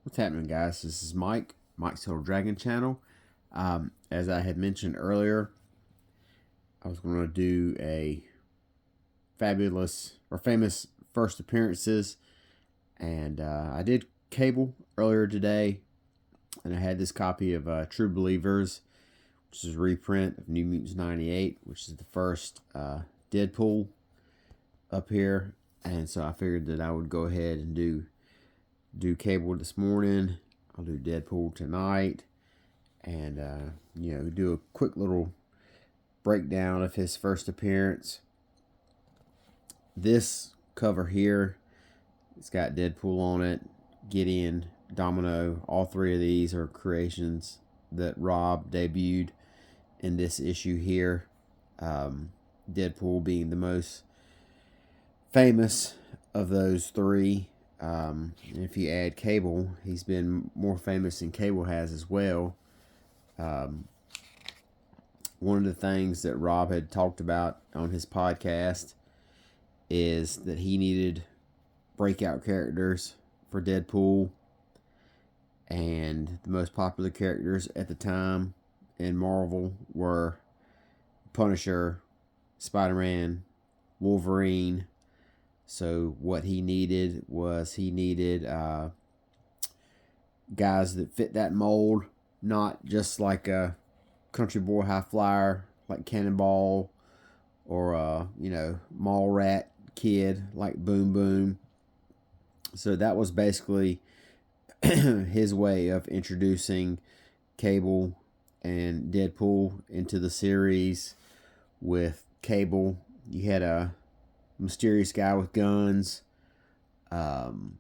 What's happening, guys? This is Mike's Little Dragon channel. As I had mentioned earlier, I was going to do a famous first appearances, and I did Cable earlier today, and I had this copy of True Believers, which is a reprint of New Mutants 98, which is the first Deadpool up here, and so I figured that I would go ahead and do Cable this morning. I'll do Deadpool tonight, and do a quick little breakdown of his first appearance. This cover here, it's got Deadpool on it, Gideon, Domino. All three of these are creations that Rob debuted in this issue here. Deadpool being the most famous of those three. And if you add Cable, he's been more famous than Cable has as well. One of the things that Rob had talked about on his podcast is that he needed breakout characters for Deadpool, and the most popular characters at the time in Marvel were Punisher, Spider-Man, Wolverine. So what he needed was guys that fit that mold, not just like a country boy high flyer like Cannonball, or mall rat kid like Boom Boom. So that was basically his way of introducing Cable and Deadpool into the series. With Cable, you had a mysterious guy with guns, kind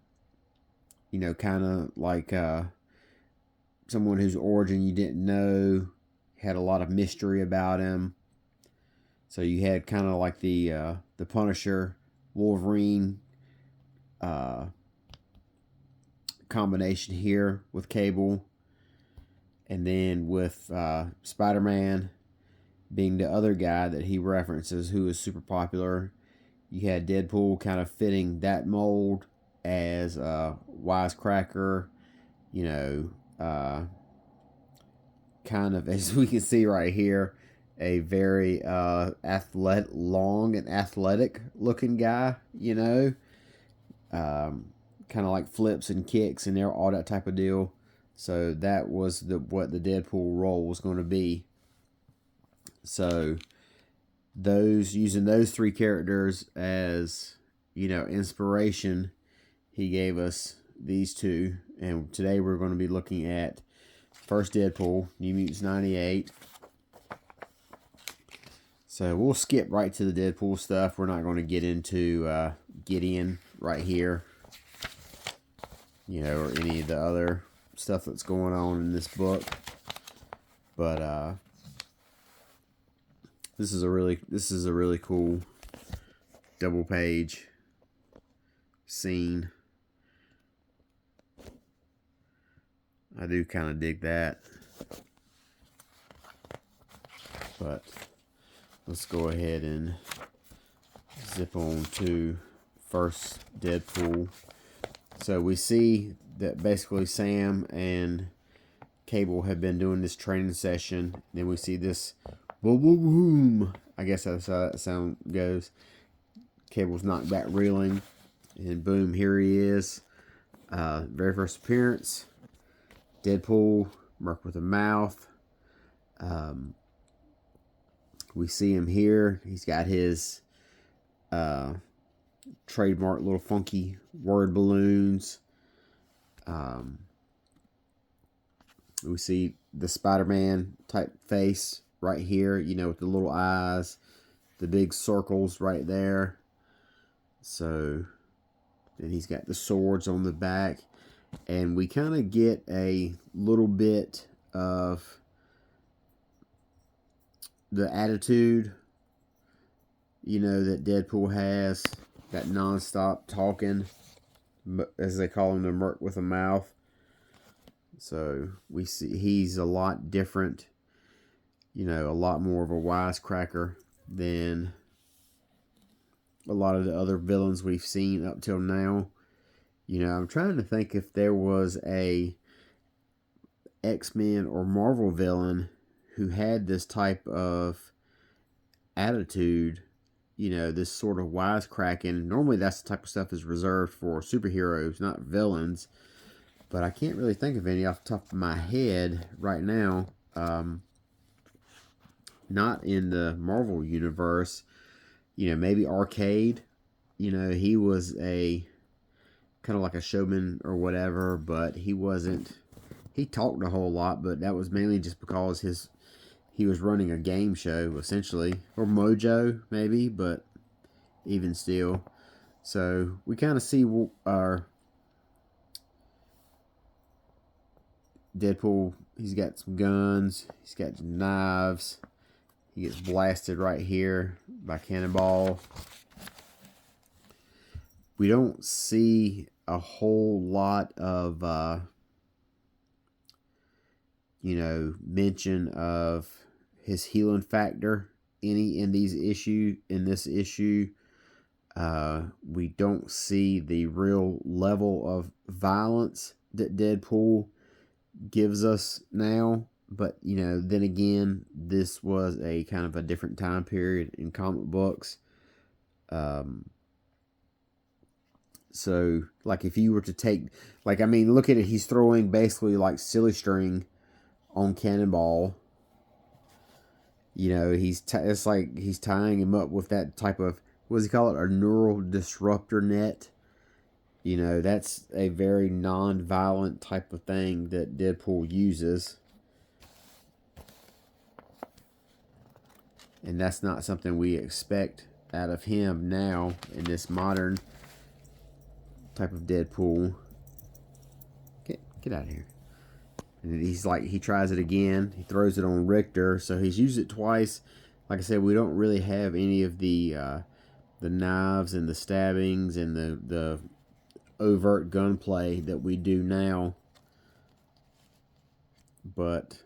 of like someone whose origin you didn't know, had a lot of mystery about him. So you had kind of like the Punisher, Wolverine combination here with Cable, and then with Spider-Man being the other guy that he references who is super popular. You had Deadpool kind of fitting that mold as a wisecracker, kind of, as we can see right here, a very long and athletic looking guy, kind of like flips and kicks and all that type of deal. So that was what the Deadpool role was going to be. So using those three characters as inspiration, he gave us these two, and today we're going to be looking at first Deadpool, New Mutants 98. So we'll skip right to the Deadpool stuff. We're not going to get into Gideon right here, or any of the other stuff that's going on in this book. But this is a really cool double page scene. I do kind of dig that. But let's go ahead and zip on to first Deadpool. So we see that basically Sam and Cable have been doing this training session. Then we see this boom, boom, boom. I guess that's how that sound goes. Cable's knocked back reeling, and boom, here he is. Very first appearance. Deadpool, Merc with a mouth. We see him here. He's got his trademark little funky word balloons. We see the Spider-Man type face right here, with the little eyes, the big circles right there. So then he's got the swords on the back, and we kind of get a little bit of the attitude, that Deadpool has, that non-stop talking, as they call him, the Merc with a mouth. So we see he's a lot different, a lot more of a wisecracker than a lot of the other villains we've seen up till now. You know, I'm trying to think if there was a X-Men or Marvel villain who had this type of attitude, you know, this sort of wisecracking. Normally, that's the type of stuff is reserved for superheroes, not villains. But I can't really think of any off the top of my head right now. Not in the Marvel universe. You know, maybe Arcade. You know, he was a kind of like a showman or whatever, but he wasn't. He talked a whole lot, but that was mainly just because he was running a game show essentially, or Mojo maybe, but even still. So we kind of see our Deadpool. He's got some guns. He's got some knives. He gets blasted right here by Cannonball. We don't see a whole lot of, mention of his healing factor in this issue. We don't see the real level of violence that Deadpool gives us now. But, then again, this was a kind of a different time period in comic books. So, like, if you were to take, look at it. He's throwing basically like silly string on Cannonball. It's like he's tying him up with that type of, what does he call it? A neural disruptor net. That's a very non-violent type of thing that Deadpool uses. And that's not something we expect out of him now in this modern type of Deadpool. Get out of here. And he tries it again. He throws it on Richter. So he's used it twice. Like I said, we don't really have any of the knives and the stabbings and the overt gunplay that we do now. But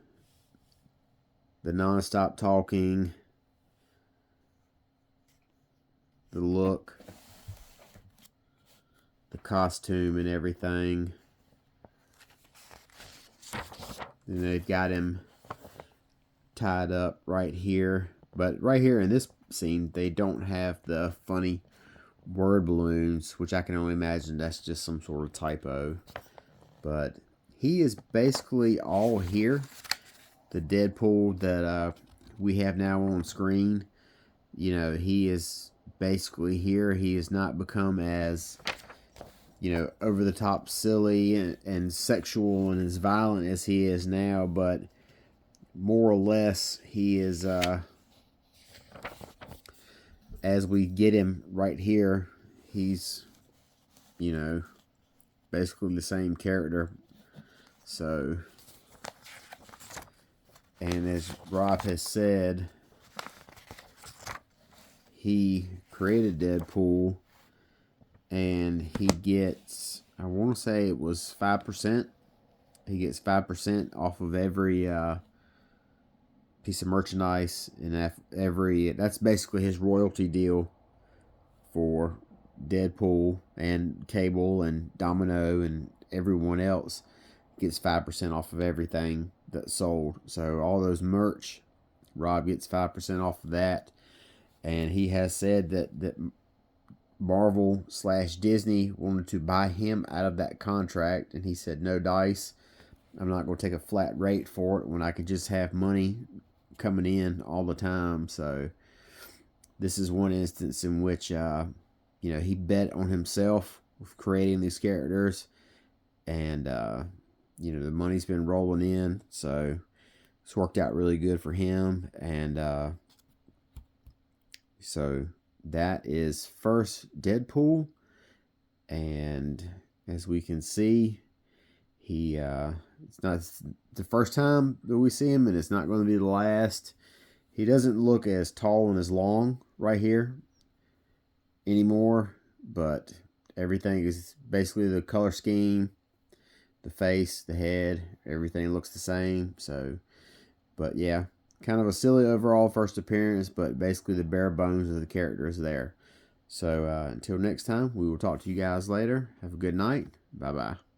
the non-stop talking, the look, the costume and everything. And they've got him tied up right here. But right here in this scene, they don't have the funny word balloons, which I can only imagine that's just some sort of typo. But he is basically all here. The Deadpool that we have now on screen, he is basically here. He has not become as, over the top silly and sexual and as violent as he is now, but more or less he is, as we get him right here, he's, basically the same character. So, and as Rob has said, he created Deadpool, and he gets, I want to say it was 5%. He gets 5% off of every piece of merchandise, and that's basically his royalty deal for Deadpool and Cable and Domino and everyone else. Gets 5% off of everything that's sold. So all those merch, Rob gets 5% off of that. And he has said that Marvel / Disney wanted to buy him out of that contract, and he said, no dice. I'm not going to take a flat rate for it when I could just have money coming in all the time. So this is one instance in which he bet on himself with creating these characters, and the money's been rolling in, so it's worked out really good for him. And so that is first Deadpool, and as we can see, it's not the first time that we see him, and it's not going to be the last. He doesn't look as tall and as long right here anymore, but everything is basically the color scheme, the face, the head, everything looks the same. So, but yeah, kind of a silly overall first appearance, but basically the bare bones of the character is there. So until next time, we will talk to you guys later. Have a good night. Bye bye.